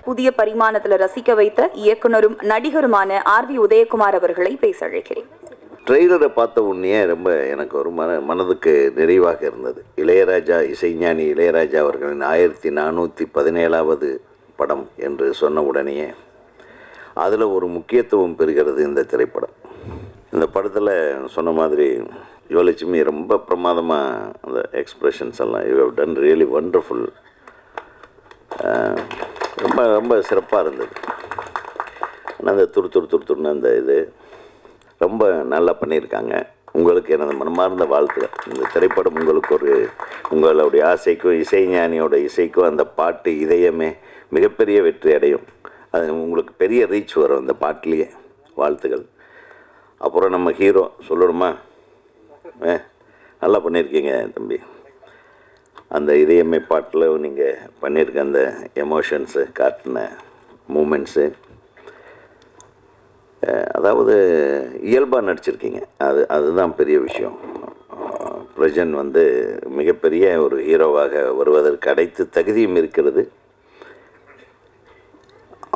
புதிய பரிமாணத்தில் ரசிக்க வைத்த இயக்குனரும் நடிகருமான ஆர்.வி. உதயகுமார் அவர்களை பேச அழைக்கிறேன். ட்ரெய்லரை பார்த்த உடனே ரொம்ப எனக்கு ஒரு மனதுக்கு நிறைவாக இருந்தது. இளையராஜா, இசைஞானி இளையராஜா அவர்களின் 1417வது படம் என்று சொன்ன உடனேயே அதில் ஒரு முக்கியத்துவம் பெறுகிறது இந்த திரைப்படம். இந்த படத்தில் சொன்ன மாதிரி யுவலட்சுமி ரொம்ப பிரமாதமாக அந்த எக்ஸ்ப்ரெஷன்ஸ் எல்லாம் you have done really wonderful. ரொம்ப ரொம்ப சிறப்பாக இருந்தது. ஆனால் அந்த துருன்னு அந்த இது ரொம்ப நல்லா பண்ணியிருக்காங்க. உங்களுக்கு எனது மனமார்ந்த வாழ்த்துக்கள். இந்த திரைப்படம் உங்களுக்கு உங்களுடைய ஆசைக்கும் இசைஞானியோட இசைக்கும் அந்த பாட்டு இதயமே மிகப்பெரிய வெற்றி அடையும். அது உங்களுக்கு பெரிய ரீச் வரும் அந்த பாட்டிலேயே. வாழ்த்துக்கள். அப்புறம் நம்ம ஹீரோ சொல்லணுமா, நல்லா பண்ணியிருக்கீங்க தம்பி. அந்த இதயமே பாட்டில் நீங்கள் பண்ணியிருக்க அந்த எமோஷன்ஸு, காட்டின மூமெண்ட்ஸு, அதாவது இயல்பாக நடிச்சிருக்கீங்க. அதுதான் பெரிய விஷயம். பிரஜன் மிகப்பெரிய ஒரு ஹீரோவாக வருவதற்கு அனைத்து தகுதியும் இருக்கிறது.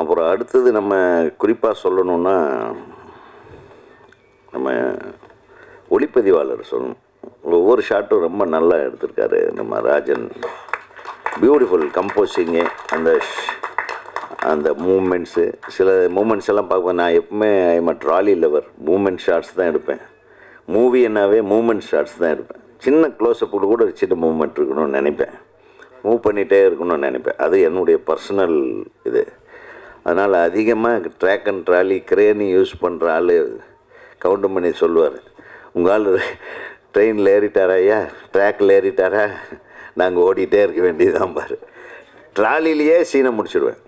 அப்புறம் அடுத்தது நம்ம குறிப்பாக சொல்லணுன்னா நம்ம ஒளிப்பதிவாளர் சொல்லணும். ஒவ்வொரு ஷாட்டும் ரொம்ப நல்லா எடுத்திருக்காரு நம்ம ராஜன். பியூட்டிஃபுல் கம்போசிங்கு, அந்த மூமெண்ட்ஸு. சில மூமெண்ட்ஸ் எல்லாம் பார்ப்பேன். நான் எப்பவுமே I'm trolley lover. Moment shots தான் எடுப்பேன். மூவி என்னாவே மூமெண்ட் ஷாட்ஸ் தான் எடுப்பேன். சின்ன க்ளோஸ்அப்பில் கூட ஒரு சின்ன மூமெண்ட் இருக்கணும்னு நினைப்பேன். மூவ் பண்ணிகிட்டே இருக்கணும்னு நினைப்பேன். அது என்னுடைய பர்சனல் இது. அதனால் அதிகமாக ட்ராக் அண்ட் ட்ராலி கிரேனி யூஸ் பண்ணுற ஆள் கவுண்ட் பண்ணி சொல்லுவார், உங்கள் ஆள் ட்ரெயினில் ஏறிட்டாரா, ஐயா ட்ராக்கில் ஏறிட்டாரா, நாங்கள் ஓடிட்டே இருக்க வேண்டியதுதான் பாரு. ட்ராலிலேயே சீனை முடிச்சிடுவேன்.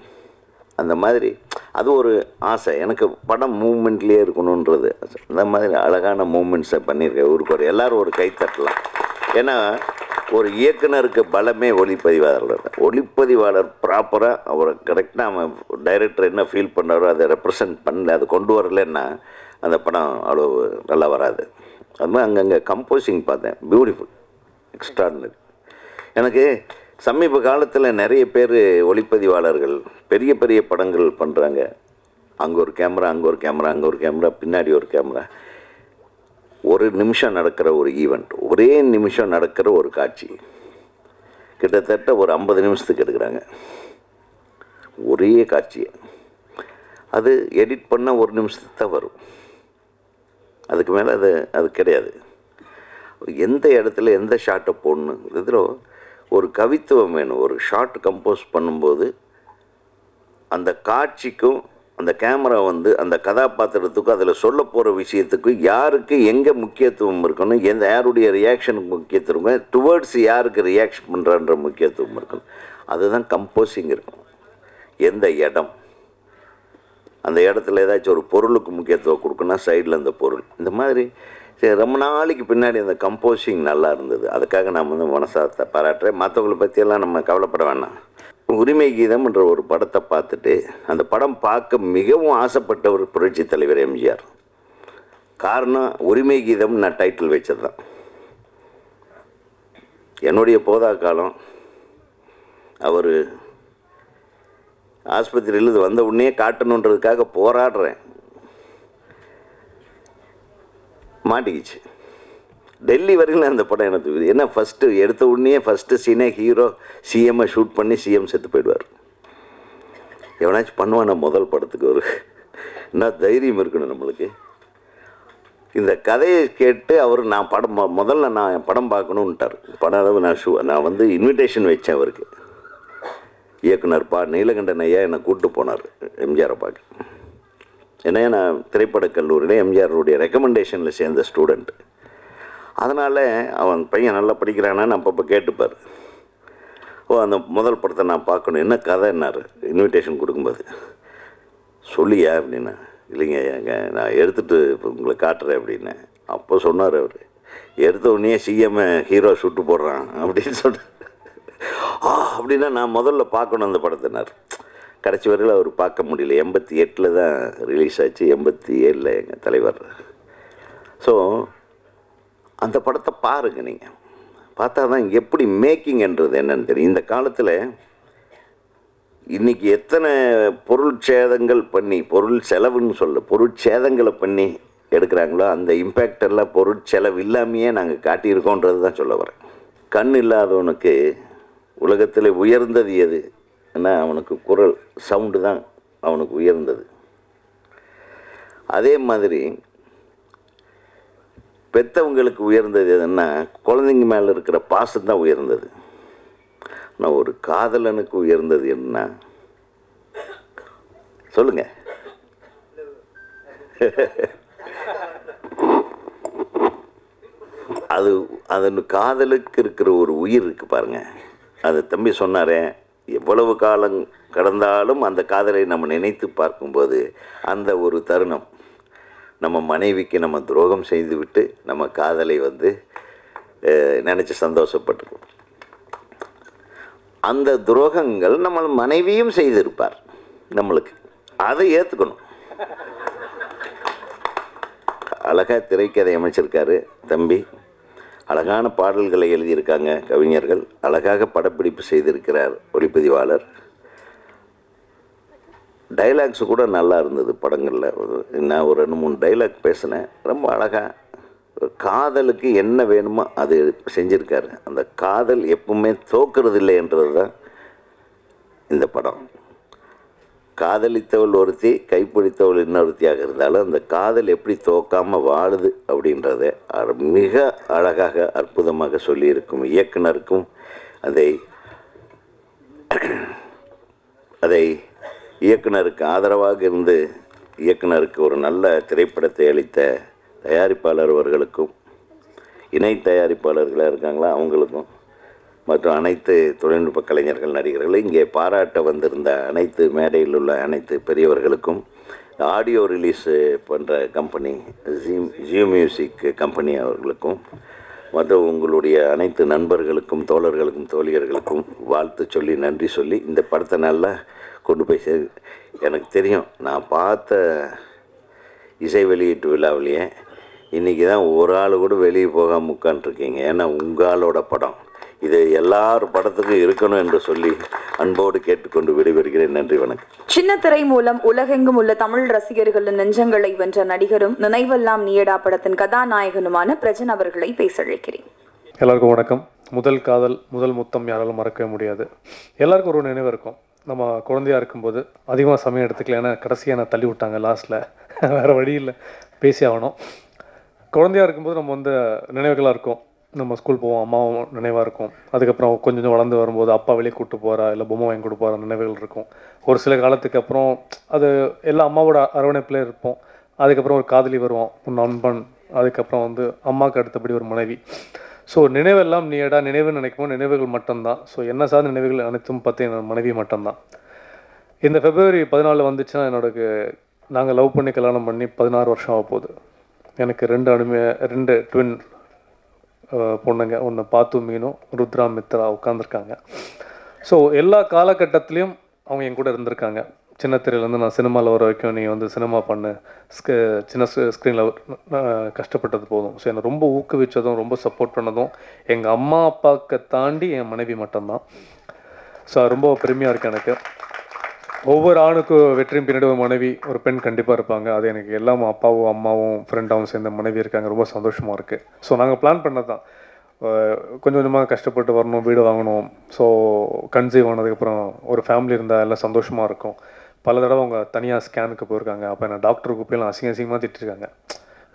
அந்த மாதிரி அது ஒரு ஆசை எனக்கு. படம் மூமெண்ட்லேயே இருக்கணுன்றது. அந்த மாதிரி அழகான மூமெண்ட்ஸை பண்ணியிருக்கேன். ஊருக்கு எல்லோரும் ஒரு கை தட்டலாம். ஏன்னா ஒரு இயக்குனருக்கு பலமே ஒளிப்பதிவாளர். ஒளிப்பதிவாளர் ப்ராப்பராக அவரை கரெக்டாக அவன் டைரக்டர் என்ன ஃபீல் பண்ணாரோ அதை ரெப்ரசன்ட் பண்ணல, அதை கொண்டு வரலன்னா அந்த படம் அவ்வளோ நல்லா வராது. அது மாதிரி அங்கங்கே கம்போசிங் பார்த்தேன். Beautiful, extraordinary. எனக்கு சமீப காலத்தில் நிறைய பேர் ஒளிப்பதிவாளர்கள் பெரிய பெரிய படங்கள் பண்ணுறாங்க. அங்கே ஒரு கேமரா, அங்கே ஒரு கேமரா, அங்கே ஒரு கேமரா, பின்னாடி ஒரு கேமரா. ஒரு நிமிஷம் நடக்கிற ஒரு ஈவெண்ட், ஒரே நிமிஷம் நடக்கிற ஒரு காட்சி கிட்டத்தட்ட ஒரு 50 நிமிஷத்துக்கு எடுக்கிறாங்க ஒரே காட்சியை. அது எடிட் பண்ண ஒரு நிமிஷத்துக்கு தான் வரும். அதுக்கு மேலே அது கிடையாது. எந்த இடத்துல எந்த ஷாட்டை போடணும், இதில் ஒரு கவித்துவம் வேணும். ஒரு ஷார்ட் கம்போஸ் பண்ணும்போது அந்த காட்சிக்கும் அந்த கேமரா அந்த கதாபாத்திரத்துக்கும் அதில் சொல்ல போகிற விஷயத்துக்கும் யாருக்கு எங்கே முக்கியத்துவம் இருக்கணும், யாருடைய ரியாக்ஷனுக்கு முக்கியத்துவம், டுவர்ட்ஸ் யாருக்கு ரியாக்ஷன் பண்ணுறான்ற முக்கியத்துவம் இருக்கணும். அதுதான் கம்போஸிங் இருக்கணும். எந்த இடம், அந்த இடத்துல ஏதாச்சும் ஒரு பொருளுக்கு முக்கியத்துவம் கொடுக்கணும், சைடில் அந்த பொருள். இந்த மாதிரி ரொம்ப நாளைக்கு பின்னாடி அந்த கம்போஸிங் நல்லா இருந்தது. அதுக்காக நான் மனசார்த்த பாராட்டுறேன். மற்றவங்களை பற்றியெல்லாம் நம்ம கவலைப்பட வேண்டாம். உரிமை கீதம் என்ற ஒரு படத்தை பார்த்துட்டு அந்த படம் பார்க்க மிகவும் ஆசைப்பட்டவர் புரட்சி தலைவர் எம்ஜிஆர். காரணம், உரிமை கீதம் நான் டைட்டில் வச்சது தான். என்னுடைய போதா காலம் அவர் ஆஸ்பத்திரியில் வந்த உடனே காட்டணுன்றதுக்காக போராடுறேன். மாட்டிக்கிச்சு. டெல்லி வரையில் அந்த படம் எனக்கு ஏன்னா ஃபஸ்ட்டு எடுத்த உடனே ஃபஸ்ட்டு சீனே ஹீரோ சிஎம்மை ஷூட் பண்ணி சிஎம் செத்து போயிடுவார். எவனாச்சும் பண்ணுவானா முதல் படத்துக்கு? என்ன தைரியம் இருக்கணும் நம்மளுக்கு. இந்த கதையை கேட்டு அவர் முதல்ல நான் படம் பார்க்கணுன்ட்டார். படம் நான் இன்விடேஷன் வச்சேன் அவருக்கு. இயக்குனர் நீலகண்டன் ஐயா என்னை கூப்பிட்டு போனார் எம்ஜிஆரை பார்க்க. ஏன்னா நான் திரைப்படக் கல்லூரியில் எம்ஜிஆருடைய ரெக்கமெண்டேஷனில் சேர்ந்த ஸ்டூடெண்ட்டு. அதனால் அவன் பையன் நல்லா படிக்கிறானான்னு அப்பப்போ கேட்டுப்பார். அந்த முதல் படத்தை நான் பார்க்கணும், என்ன கதைன்னாரு இன்விடேஷன் கொடுக்கும்போது. சொல்லியா அப்படின்னா, இல்லைங்க நான் எடுத்துகிட்டு உங்களை காட்டுறேன் அப்படின்னு. அப்போ சொன்னார் அவர், எடுத்த உடனே சிஎம்மை ஹீரோ சுட்டு போடுறான் அப்படின்னு சொன்னார். அப்படின்னா நான் முதல்ல பார்க்கணும் அந்த படத்தினார். கடைசி வரையில் அவர் பார்க்க முடியல. 88 தான் ரிலீஸ் ஆச்சு. 87 எங்கள் தலைவர். ஸோ அந்த படத்தை பாருங்கள். நீங்கள் பார்த்தா தான் எப்படி மேக்கிங்ன்றது என்னன்னு தெரியும். இந்த காலத்தில் இன்றைக்கி எத்தனை பொருட்சேதங்கள் பண்ணி, பொருள் செலவுன்னு பொருட்சேதங்களை பண்ணி எடுக்கிறாங்களோ அந்த இம்பேக்ட் எல்லாம் பொருட்செலவு இல்லாமையே நாங்கள் காட்டியிருக்கோன்றது தான் சொல்ல வரேன். கண் இல்லாதவனுக்கு உலகத்தில் உயர்ந்தது எது? ஏன்னா அவனுக்கு குரல் சவுண்டு தான் அவனுக்கு உயர்ந்தது. அதே மாதிரி பெற்றவங்களுக்கு உயர்ந்தது எதுன்னா குழந்தைங்க மேலே இருக்கிற பாசம் தான் உயர்ந்தது. ஆனால் ஒரு காதலனுக்கு உயர்ந்தது என்ன சொல்லுங்க? அது காதலுக்கு இருக்கிற ஒரு உயிர் இருக்கு பாருங்க. அது தம்பி சொன்னாரே, எவ்வளவு காலம் கடந்தாலும் அந்த காதலை நம்ம நினைத்து பார்க்கும்போது அந்த ஒரு தருணம், நம்ம மனைவிக்கு நம்ம துரோகம் செய்துவிட்டு நம்ம காதலை நினச்சி சந்தோஷப்பட்டுருக்கோம். அந்த துரோகங்கள் நம்ம மனைவியும் செய்திருப்பார் நம்மளுக்கு, அதை ஏற்றுக்கணும். அழகாக திரைக்கதை அமைச்சிருக்காரு தம்பி, அழகான பாடல்களை எழுதியிருக்காங்க கவிஞர்கள், அழகாக படப்பிடிப்பு செய்திருக்கிறார் ஒளிப்பதிவாளர். டைலாக்ஸு கூட நல்லா இருந்தது படங்களில். நான் ஒரு 2-3 டைலாக் பேசினேன், ரொம்ப அழகாக. காதலுக்கு என்ன வேணுமோ அது செஞ்சுருக்காரு. அந்த காதல் எப்பவுமே தோக்கிறது இல்லை என்றது தான் இந்த படம். காதலித்தவள் ஒருத்தி, கைப்பிடித்தவள் இன்னொருத்தியாக இருந்தாலும் அந்த காதல் எப்படி தோக்காமல் வாழுது அப்படின்றத மிக அழகாக அற்புதமாக சொல்லியிருக்கும் இயக்குனருக்கும், அதை இயக்குனருக்கு ஆதரவாக இருந்து இயக்குனருக்கு ஒரு நல்ல திரைப்படத்தை அளித்த தயாரிப்பாளர் அவர்களுக்கும், இணை தயாரிப்பாளர்களாக இருக்காங்களா அவங்களுக்கும், மற்றும் அனைத்து தொழில்நுட்ப கலைஞர்கள், நடிகர்கள், இங்கே பாராட்ட வந்திருந்த அனைத்து மேடையில் உள்ள அனைத்து பெரியவர்களுக்கும், ஆடியோ ரிலீஸ் பண்ணுற கம்பெனி ஜியோ மியூசிக் கம்பெனி அவர்களுக்கும், மற்றும் உங்களுடைய அனைத்து நண்பர்களுக்கும், தோழர்களுக்கும், தோழியர்களுக்கும் வாழ்த்து சொல்லி நன்றி சொல்லி இந்த படத்தை நல்லா கொண்டு போய் எனக்கு தெரியும், நான் பார்த்த இசை வெளியீட்டு விழாவிலேயே இன்றைக்கி தான் ஒரு ஆள் கூட வெளியே போகாமல் உட்காந்துருக்கீங்க. ஏன்னா உங்களோட படம் இது எல்லார் படத்துக்கும் இருக்கணும் என்று சொல்லி அன்போடு கேட்டுக்கொண்டு விடைபெறுகிறேன். நன்றி, வணக்கம். சின்ன திரை மூலம் உலகெங்கும் உள்ள தமிழ் ரசிகர்களின் நெஞ்சங்களை வென்ற நடிகரும் நினைவெல்லாம் நீயடா படத்தின் கதாநாயகனுமான பிரஜன் அவர்களை பேசழைக்கிறேன். எல்லாருக்கும் வணக்கம். முதல் காதல், முதல் முத்தம் யாராலும் மறக்கவே முடியாது. எல்லாருக்கும் ஒரு நினைவு இருக்கும். நம்ம குழந்தையாக இருக்கும்போது அதிகமாக சமயம் எடுத்துக்கல, ஏன்னா கடைசியாக நான் தள்ளி விட்டாங்க லாஸ்ட்டில், வேறு வழி இல்லை, பேசி ஆகணும். குழந்தையாக இருக்கும்போது நம்ம நினைவுகளாக இருக்கும். நம்ம ஸ்கூல் போவோம், அம்மாவும் நினைவாக இருக்கும். அதுக்கப்புறம் கொஞ்சம் வளர்ந்து வரும்போது அப்பா வெளியே கூப்பிட்டு போகிறா, இல்லை பொம்மை வாங்கி கொடுப்பார நினைவுகள் இருக்கும். ஒரு சில காலத்துக்கு அப்புறம் அது எல்லாம் அம்மாவோட அரவணைப்பிலே இருப்போம். அதுக்கப்புறம் ஒரு காதலி வருவோம், ஒரு நண்பன், அதுக்கப்புறம் அம்மாவுக்கு அடுத்தபடி ஒரு மனைவி. ஸோ நினைவெல்லாம் நீடா, நினைவுன்னு நினைக்கும்போது நினைவுகள் மட்டும்தான். ஸோ என்ன சார்ந்த நினைவுகள் அனைத்தும் பார்த்து என்னோட மனைவி மட்டும்தான். இந்த February 14 வந்துச்சுன்னா நாங்கள் லவ் பண்ணி கல்யாணம் பண்ணி 16 வருஷம் ஆக போகுது. எனக்கு 2 ட்வின் பொண்ணுங்க, ஒன்று பாத்து மீனும் ருத்ரா மித்ரா உட்காந்துருக்காங்க. ஸோ எல்லா காலகட்டத்துலேயும் அவங்க என் கூட இருந்திருக்காங்க. சின்ன திரையிலேருந்து நான் சினிமாவில் வர வரைக்கும் நீ சினிமா பண்ணு, சின்ன ஸ்க்ரீனில் கஷ்டப்பட்டது போதும். ஸோ என்னை ரொம்ப ஊக்குவிச்சதும் ரொம்ப சப்போர்ட் பண்ணதும் எங்கள் அம்மா அப்பாவுக்கு தாண்டி என் மனைவி மட்டும்தான். ஸோ ரொம்ப பெருமையாக இருக்குது எனக்கு. ஒவ்வொரு ஆணுக்கும் வெற்றியும் பின்னாடி ஒரு மனைவி, ஒரு பெண் கண்டிப்பாக இருப்பாங்க. அது எனக்கு எல்லாமே அப்பாவும் அம்மாவும் ஃப்ரெண்டாகவும் சேர்ந்த மனைவி இருக்காங்க. ரொம்ப சந்தோஷமாக இருக்குது. ஸோ நாங்கள் பிளான் பண்ணது தான், கொஞ்சம் கொஞ்சமாக கஷ்டப்பட்டு வரணும், வீடு வாங்கணும். ஸோ கன்சீவ் ஆனதுக்கப்புறம் ஒரு ஃபேமிலி இருந்தால் எல்லாம் சந்தோஷமாக இருக்கும். பல தடவை அவங்க தனியாக ஸ்கேனுக்கு போயிருக்காங்க. அப்போ என்ன டாக்டருக்கு போய் அசிங்கமாக திட்டிருக்காங்க,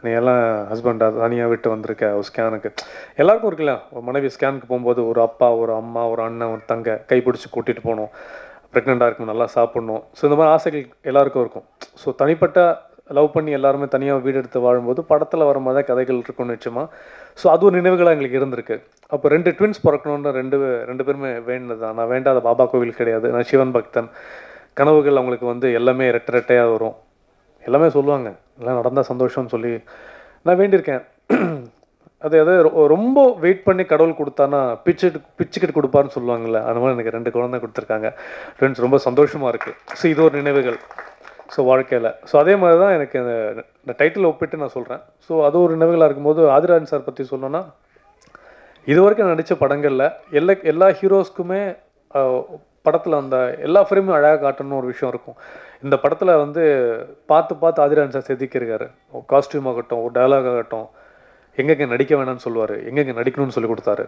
நீ எல்லாம் ஹஸ்பண்டாக தனியாக விட்டு வந்திருக்க ஒரு ஸ்கேனுக்கு. எல்லாருக்கும் இருக்குல்ல, ஒரு மனைவி ஸ்கேனுக்கு போகும்போது ஒரு அப்பா, ஒரு அம்மா, ஒரு அண்ணன், ஒரு தங்கை கைப்பிடிச்சி கூட்டிகிட்டு போகணும், ப்ரெக்னெண்ட்டாக இருக்கும், நல்லா சாப்பிட்ணும். ஸோ இந்த மாதிரி ஆசைகள் எல்லாருக்கும் இருக்கும். ஸோ தனிப்பட்ட லவ் பண்ணி எல்லாருமே தனியாக வீடு எடுத்து வாழும்போது படத்தில் வர மாதிரி தான் கதைகள் இருக்கும்னு நிச்சயமாக. ஸோ அது ஒரு நினைவுகளாக எங்களுக்கு இருந்திருக்கு. அப்போ 2 ட்வின்ஸ் பிறக்கணுன்னு ரெண்டு பேருமே வேண்டினது தான். நான் வேண்டாத பாபா கோவில் கிடையாது. நான் சிவன் பக்தன். கனவுகள் அவங்களுக்கு எல்லாமே ரெட்டையாக வரும். எல்லாமே சொல்லுவாங்க, எல்லாம் நடந்தால் சந்தோஷம்னு சொல்லி நான் வேண்டியிருக்கேன். அது ரொம்ப வெயிட் பண்ணி கடவுள் கொடுத்தானா பிச்சுக்கிட்டு கொடுப்பாருன்னு சொல்லுவாங்கள்ல, அந்த மாதிரி எனக்கு 2 குழந்தை கொடுத்துருக்காங்க. ஃப்ரெண்ட்ஸ் ரொம்ப சந்தோஷமாக இருக்குது. ஸோ இது ஒரு நினைவுகள் ஸோ வாழ்க்கையில். ஸோ அதே மாதிரி தான் எனக்கு இந்த டைட்டில் ஒப்பிட்டு நான் சொல்கிறேன். ஸோ அது ஒரு நினைவுகளாக இருக்கும்போது ஆதிராஜன் சார் பற்றி சொல்லணும்னா, இது வரைக்கும் நடித்த படங்களில் எல்லா ஹீரோஸ்க்குமே படத்தில் அந்த எல்லா ஃப்ரேமும் அழகாக காட்டணும்னு ஒரு விஷயம் இருக்கும். இந்த படத்தில் வந்து பார்த்து ஆதிராஜன் சார் செதுக்கியிருக்காரு. காஸ்டியூம் ஆகட்டும், ஒரு டயலாக் ஆகட்டும், எங்கெங்கே நடிக்க வேணாம்னு சொல்லுவார், எங்கெங்கே நடிக்கணும்னு சொல்லி கொடுத்தாரு.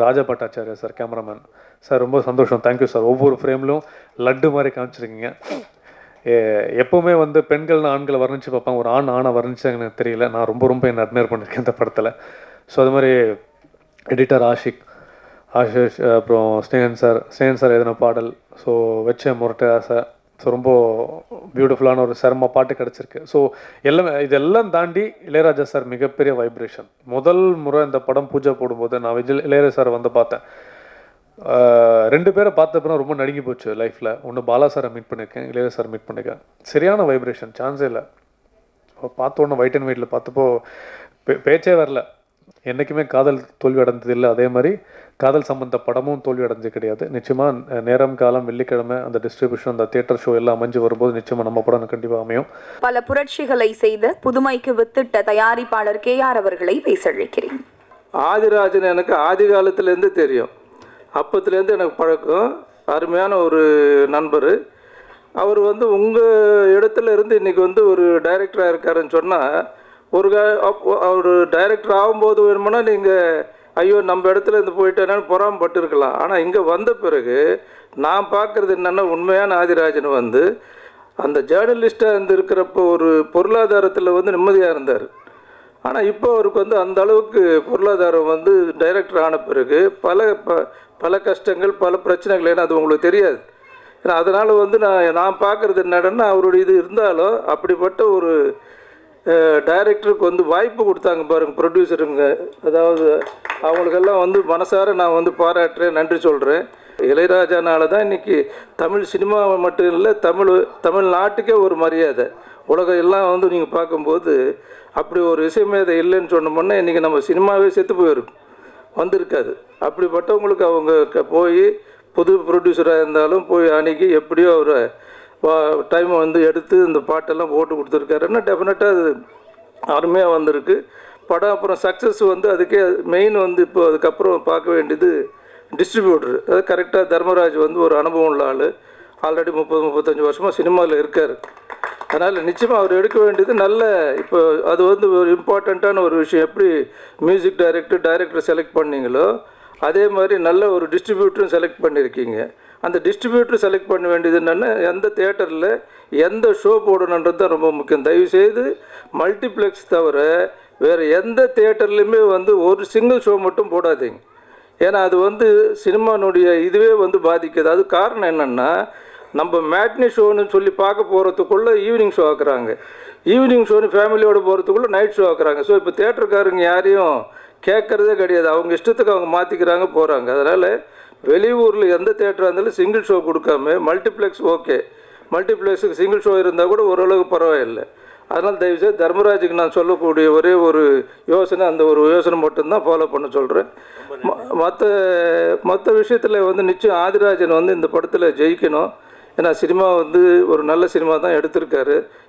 ராஜா பட்டாச்சாரியா சார் கேமராமேன் சார், ரொம்ப சந்தோஷம், தேங்க்யூ சார். ஒவ்வொரு ஃப்ரேம்லையும் லட்டு மாதிரி காமிச்சிருக்கீங்க. எப்போவுமே வந்து பெண்கள்னு ஆண்களை வர்ணித்து பார்ப்பாங்க, ஒரு ஆணை வர்ணிச்சு எனக்கு தெரியல. நான் ரொம்ப என்ன அட்மையர் பண்ணியிருக்கேன் இந்த படத்தில். ஸோ அது மாதிரி எடிட்டர் ஆஷிஷ், அப்புறம் ஸ்னேகன் சார் எதனா பாடல், ஸோ வச்ச முரட்டை ஆசை, ஸோ ரொம்ப பியூட்டிஃபுல்லான ஒரு சிரம பாட்டு கிடச்சிருக்கு. ஸோ இதெல்லாம் தாண்டி இளையராஜா சார் மிகப்பெரிய வைப்ரேஷன். முதல் முறை இந்த படம் பூஜை போடும்போது நான் இளையராஜா சார் வந்து பார்த்தேன். 2 பேரை பார்த்தப்பறம் ரொம்ப நடுங்கி போச்சு லைஃப்பில். ஒன்று பாலா சாரை மீட் பண்ணியிருக்கேன், இளையராஜா சார் மீட் பண்ணியிருக்கேன். சரியான வைப்ரேஷன், சான்ஸே இல்லை. பார்த்த உடனே ஒயிட் அண்ட் ஒயிட்டில் பார்த்தப்போ பேச்சே வரல. என்றைக்குமே காதல் தோல்வி அடைந்தது இல்லை, அதே மாதிரி காதல் சம்பந்த படமும் தோல்வி அடைஞ்சது கிடையாது. நிச்சயமாக நேரம் காலம் வெள்ளிக்கிழமை அந்த டிஸ்ட்ரிபியூஷன், அந்த தியேட்டர் ஷோ எல்லாம் அமைஞ்சு வரும்போது நிச்சயமாக நம்ம படம் கண்டிப்பாக அமையும். பல புரட்சிகளை செய்த புதுமைக்கு வித்திட்ட தயாரிப்பாளர் KR அவர்களை பேசழைக்கிறேன். ஆதிராஜன் எனக்கு ஆதி காலத்துலேருந்து தெரியும், அப்பத்துலேருந்து எனக்கு பழக்கம். அருமையான ஒரு நண்பர். அவர் வந்து உங்கள் இடத்துல இருந்து இன்றைக்கி வந்து ஒரு டைரக்டராக இருக்காருன்னு சொன்னால், அவர் டைரக்டர் ஆகும்போது வேணுமுன்னா நீங்கள் ஐயோ நம்ம இடத்துல இருந்து போயிட்டேன்னு பொறாமப்பட்டு இருக்கலாம். ஆனால் இங்கே வந்த பிறகு நான் பார்க்குறது என்னென்னா, உண்மையான ஆதிராஜன் வந்து அந்த ஜேர்னலிஸ்ட்டாக இருந்து இருக்கிறப்போ ஒரு பொருளாதாரத்தில் வந்து நிம்மதியாக இருந்தார். ஆனால் இப்போ அவருக்கு வந்து அந்த அளவுக்கு பொருளாதாரம் வந்து டைரக்டர் ஆன பிறகு பல கஷ்டங்கள், பல பிரச்சனைகள், ஏன்னா அது உங்களுக்கு தெரியாது. ஏன்னா அதனால் வந்து நான் பார்க்குறது என்னடன்னா, அவருடைய இது இருந்தாலும் அப்படிப்பட்ட ஒரு டைரக்டருக்கு வந்து வாய்ப்பு கொடுத்தாங்க பாருங்கள் ப்ரொடியூசருங்க. அதாவது அவங்களுக்கெல்லாம் வந்து மனசார நான் வந்து பாராட்டுறேன், நன்றி சொல்கிறேன். இளையராஜானால தான் இன்றைக்கி தமிழ் சினிமா மட்டும் இல்லை, தமிழ்நாட்டுக்கே ஒரு மரியாதை. உலகம் எல்லாம் வந்து நீங்கள் பார்க்கும்போது அப்படி ஒரு இசைமேதை இல்லைன்னு சொன்னோம்னா இன்றைக்கி நம்ம சினிமாவே செத்து போயிருக்கும், வந்திருக்காது. அப்படிப்பட்டவங்களுக்கு அவங்க போய் புது ப்ரொடியூசராக இருந்தாலும் போய் அன்றைக்கி எப்படியோ அவரை டைம் வந்து எடுத்து இந்த பாட்டெல்லாம் போட்டு கொடுத்துருக்காருன்னா டெஃபினட்டாக அது அருமையாக வந்திருக்கு படம். அப்புறம் சக்ஸஸ் வந்து அதுக்கே மெயின் வந்து இப்போ அதுக்கப்புறம் பார்க்க வேண்டியது டிஸ்ட்ரிபியூட்டர். அது கரெக்டாக தர்மராஜ் வந்து ஒரு அனுபவம் உள்ள ஆள், ஆல்ரெடி 30-35 வருஷமாக சினிமாவில் இருக்கார். அதனால் நிச்சயமாக அவர் எடுக்க வேண்டியது நல்ல, இப்போ அது வந்து ஒரு இம்பார்ட்டண்ட்டான ஒரு விஷயம். எப்படி மியூசிக் டைரக்டர் செலக்ட் பண்ணீங்களோ அதே மாதிரி நல்ல ஒரு டிஸ்ட்ரிபியூட்டரும் செலக்ட் பண்ணியிருக்கீங்க. அந்த டிஸ்ட்ரிபியூட்டர் செலக்ட் பண்ண வேண்டியது என்னென்னா, எந்த தியேட்டரில் எந்த ஷோ போடணுன்றது தான் ரொம்ப முக்கியம். தயவுசெய்து மல்டிப்ளெக்ஸ் தவிர வேறு எந்த தியேட்டர்லையுமே வந்து ஒரு சிங்கிள் ஷோ மட்டும் போடாதீங்க. ஏன்னா அது வந்து சினிமானுடைய இதுவே வந்து பாதிக்குது. அது காரணம் என்னென்னா, நம்ம மேட்னி ஷோன்னு சொல்லி பார்க்க போகிறதுக்குள்ளே ஈவினிங் ஷோ ஆக்குறாங்க, ஈவினிங் ஷோன்னு ஃபேமிலியோடு போகிறதுக்குள்ளே நைட் ஷோ ஆக்குறாங்க. ஸோ இப்போ தியேட்டருக்காரங்க யாரையும் கேட்குறதே கிடையாது, அவங்க இஷ்டத்துக்கு அவங்க மாற்றிக்கிறாங்க போகிறாங்க. அதனால் வெளியூரில் எந்த தியேட்டராக இருந்தாலும் சிங்கிள் ஷோ கொடுக்காம மல்டிப்ளெக்ஸ் ஓகே, மல்டிப்ளெக்ஸுக்கு சிங்கிள் ஷோ இருந்தால் கூட ஓரளவுக்கு பரவாயில்லை. அதனால் தயவுசெய்து தர்மராஜுக்கு நான் சொல்லக்கூடிய ஒரே ஒரு யோசனை, அந்த ஒரு யோசனை மட்டும்தான் ஃபாலோ பண்ண சொல்கிறேன். மற்ற விஷயத்தில் வந்து நிச்சயம் ஆதிராஜன் வந்து இந்த படத்தில் ஜெயிக்கணும். ஏன்னா சினிமா வந்து ஒரு நல்ல சினிமா தான் எடுத்திருக்காரு.